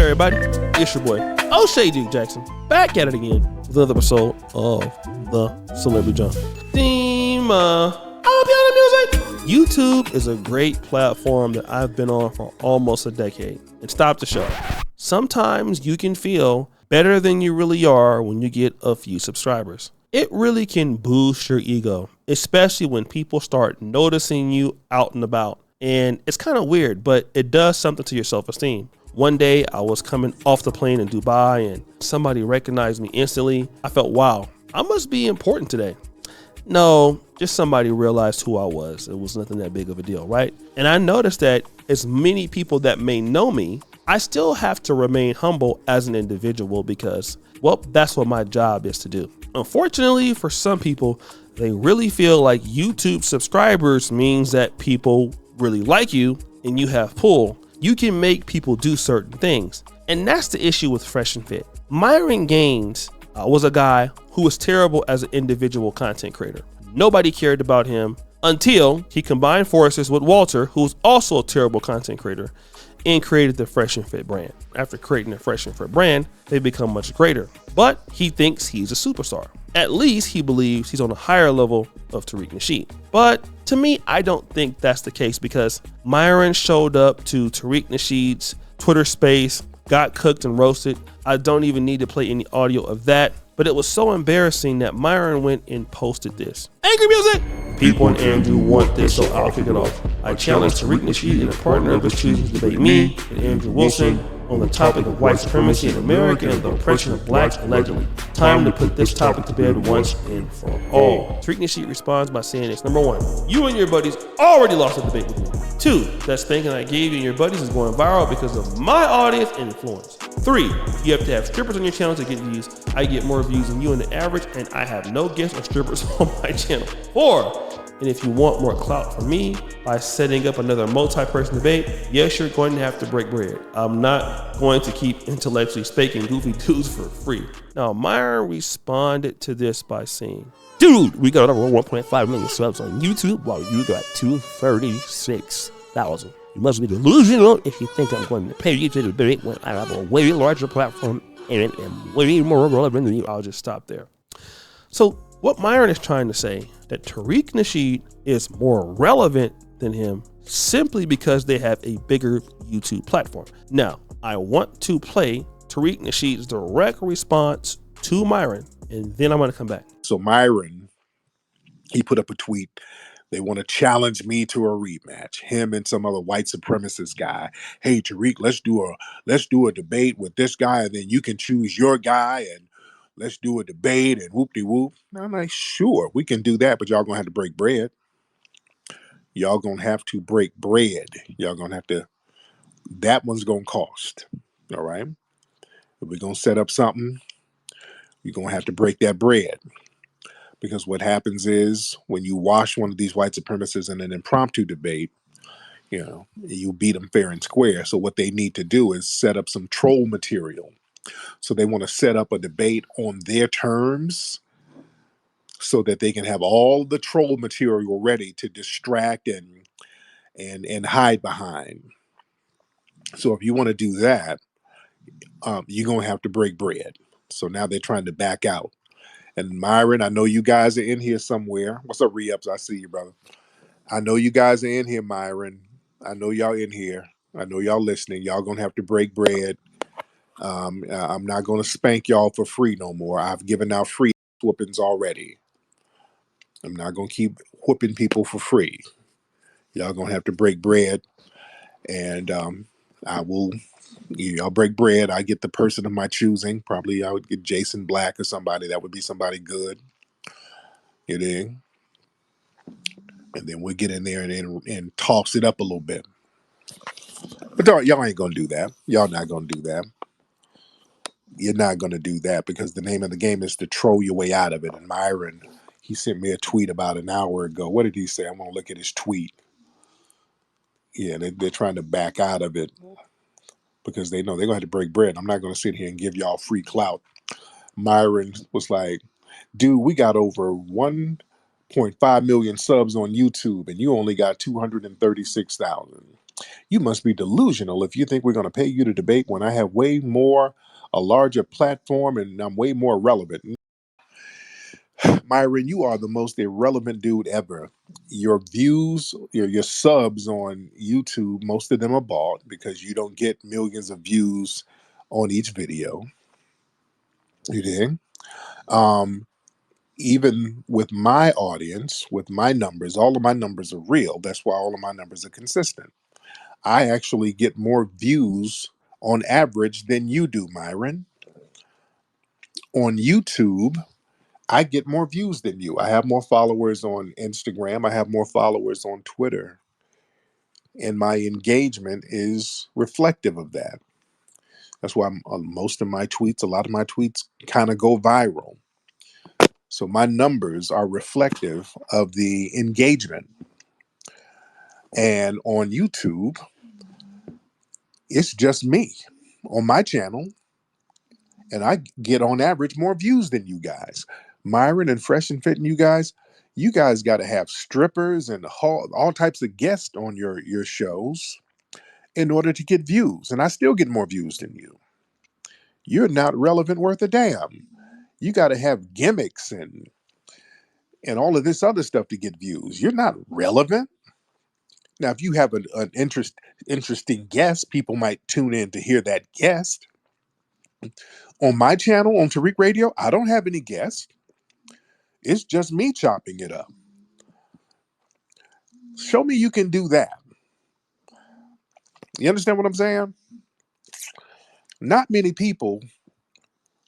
everybody? It's your boy, O'Shea Duke Jackson, back at it again with another episode of the Celebrity Jump. Theme, music. YouTube is a great platform that I've been on for almost a decade. And stop the show. Sometimes you can feel better than you really are when you get a few subscribers. It really can boost your ego, especially when people start noticing you out and about. And it's kind of weird, but it does something to your self-esteem. One day I was coming off the plane in Dubai and somebody recognized me instantly. I felt, wow, I must be important today. No, just somebody realized who I was. It was nothing that big of a deal, right? And I noticed that as many people that may know me, I still have to remain humble as an individual because, well, that's what my job is to do. Unfortunately, for some people, they really feel like YouTube subscribers means that people really like you and you have pull. You can make people do certain things. And that's the issue with Fresh and Fit. Myron Gaines was a guy who was terrible as an individual content creator. Nobody cared about him until he combined forces with Walter, who's also a terrible content creator, and created the Fresh and Fit brand. After creating the Fresh and Fit brand, they become much greater. But he thinks he's a superstar. At least he believes he's on a higher level of Tariq Nasheed. But to me, I don't think that's the case because Myron showed up to Tariq Nasheed's Twitter space, got cooked and roasted. I don't even need to play any audio of that. But it was so embarrassing that Myron went and posted this. Angry music! People and Andrew want this, so I'll kick it off. I challenge Tariq Nasheed and a partner of his choosing to debate me and Andrew Wilson on the topic of white supremacy in America and the oppression of blacks allegedly. Time to put this topic to bed once and for all. Tariq Nasheed responds by saying this. Number one, you and your buddies already lost a debate with me. Two, that spanking I gave you and your buddies is going viral because of my audience and influence. Three, you have to have strippers on your channel to get views. I get more views than you on the average, and I have no guests or strippers on my channel. Four, and if you want more clout from me by setting up another multi-person debate, yes, you're going to have to break bread. I'm not going to keep intellectually spanking goofy dudes for free. Now, Myron responded to this by saying, dude, we got over 1.5 million subs on YouTube while you got 236,000. You must be delusional if you think I'm going to pay you to debate when I have a way larger platform and am way more relevant than you. I'll just stop there. So what Myron is trying to say, that Tariq Nasheed is more relevant than him simply because they have a bigger YouTube platform. Now, I want to play Tariq Nasheed's direct response to Myron, and then I'm going to come back. So Myron, he put up a tweet. They want to challenge me to a rematch. Him and some other white supremacist guy. Hey, Tariq, let's do a debate with this guy, and then you can choose your guy, and let's do a debate and whoop-de-whoop. And I'm like, sure, we can do that, but y'all gonna have to break bread. Y'all gonna have to break bread. Y'all gonna have to. That one's gonna cost. All right. If we're gonna set up something, you're gonna have to break that bread. Because what happens is when you wash one of these white supremacists in an impromptu debate, you know, you beat them fair and square. So what they need to do is set up some troll material. So they want to set up a debate on their terms so that they can have all the troll material ready to distract and hide behind. So if you want to do that, you're going to have to break bread. So now they're trying to back out. And Myron, I know you guys are in here somewhere. What's up, Re-Ups? I see you, brother. I know you guys are in here, Myron. I know y'all in here. I know y'all listening. Y'all going to have to break bread. I'm not going to spank y'all for free no more. I've given out free whoopings already. I'm not going to keep whooping people for free. Y'all going to have to break bread. And I will, y'all break bread. I get the person of my choosing. Probably I would get Jason Black or somebody. That would be somebody good. You know? And then we'll get in there and toss it up a little bit. But y'all ain't going to do that. Y'all not going to do that. You're not going to do that because the name of the game is to troll your way out of it. And Myron, he sent me a tweet about an hour ago. What did he say? I'm going to look at his tweet. Yeah, they're trying to back out of it because they know they're going to have to break bread. I'm not going to sit here and give y'all free clout. Myron was like, dude, we got over 1.5 million subs on YouTube and you only got 236,000. You must be delusional if you think we're going to pay you to debate when I have a larger platform, and I'm way more relevant. Myron, you are the most irrelevant dude ever. Your views, your subs on YouTube, most of them are bought because you don't get millions of views on each video. You did. Um, Even with my audience, with my numbers, all of my numbers are real. That's why all of my numbers are consistent. I actually get more views on average than you do, Myron. On YouTube, I get more views than you. I have more followers on Instagram. I have more followers on Twitter. And my engagement is reflective of that. That's why most of my tweets, a lot of my tweets kind of go viral. So my numbers are reflective of the engagement. And on YouTube, it's just me on my channel. And I get on average more views than you guys. Myron and Fresh and Fit and you guys got to have strippers and all types of guests on your shows in order to get views. And I still get more views than you. You're not relevant worth a damn. You got to have gimmicks and all of this other stuff to get views. You're not relevant. Now, if you have an interesting guest, people might tune in to hear that guest. On my channel, on Tariq Radio, I don't have any guests. It's just me chopping it up. Show me you can do that. You understand what I'm saying? Not many people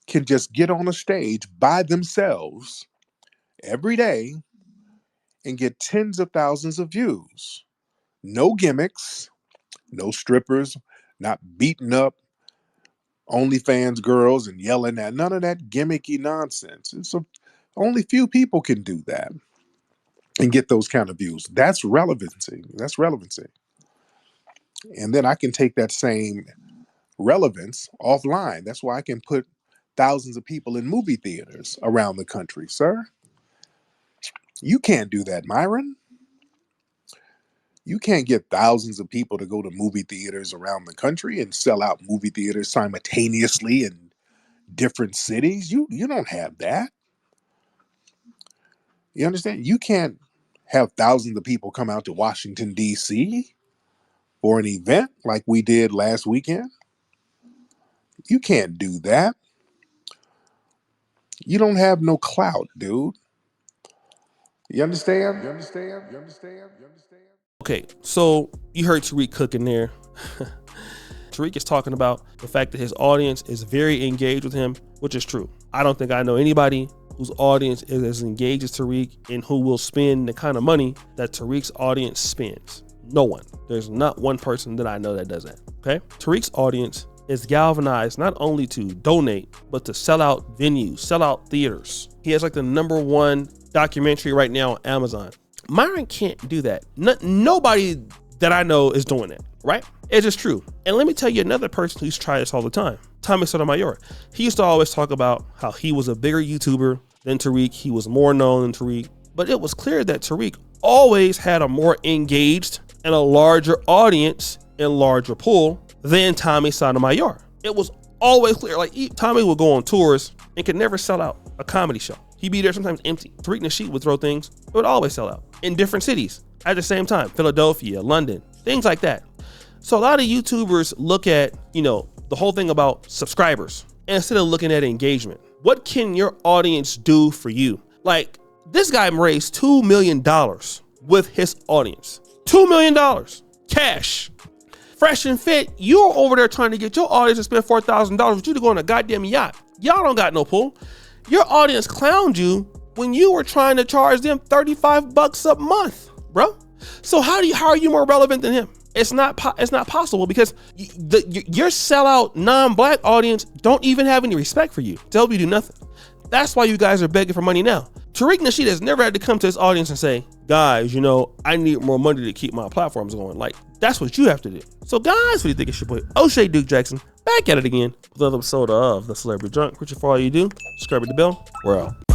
can just get on a stage by themselves every day and get tens of thousands of views. No gimmicks, no strippers, not beating up OnlyFans girls and yelling at none of that gimmicky nonsense. Only few people can do that and get those kind of views. That's relevancy. That's relevancy. And then I can take that same relevance offline. That's why I can put thousands of people in movie theaters around the country, sir. You can't do that, Myron. You can't get thousands of people to go to movie theaters around the country and sell out movie theaters simultaneously in different cities. You don't have that. You understand? You can't have thousands of people come out to Washington, D.C. for an event like we did last weekend. You can't do that. You don't have no clout, dude. You understand? You understand? You understand? You understand? Okay, so you heard Tariq cooking there. Tariq is talking about the fact that his audience is very engaged with him, which is true. I don't think I know anybody whose audience is as engaged as Tariq and who will spend the kind of money that Tariq's audience spends. No one. There's not one person that I know that does that. Okay? Tariq's audience is galvanized not only to donate, but to sell out venues, sell out theaters. He has like the #1 documentary right now on Amazon. Myron can't do that. Nobody that I know is doing that, right? It's just true. And let me tell you another person who's tried this all the time. Tommy Sotomayor. He used to always talk about how he was a bigger YouTuber than Tariq. He was more known than Tariq. But it was clear that Tariq always had a more engaged and a larger audience and larger pool than Tommy Sotomayor. It was always clear. Like Tommy would go on tours and could never sell out a comedy show. He'd be there sometimes empty. Tariq Nasheed would throw things. It would always sell out in different cities at the same time. Philadelphia, London, things like that. So a lot of YouTubers look at, the whole thing about subscribers instead of looking at engagement. What can your audience do for you? Like this guy raised $2 million with his audience. $2 million cash. Fresh and Fit, you're over there trying to get your audience to spend $4,000 for you to go on a goddamn yacht. Y'all don't got no pull. Your audience clowned you when you were trying to charge them $35 a month, bro. So how are you more relevant than him? It's not possible because your sellout non-black audience don't even have any respect for you. They'll do nothing. That's why you guys are begging for money now. Tariq Nasheed has never had to come to his audience and say, guys, I need more money to keep my platforms going. Like, that's what you have to do. So guys, what do you think? It's your boy O'Shea Duke Jackson back at it again with another episode of The Celebrity Junk. Which for all you do, subscribe to the bell. We're out.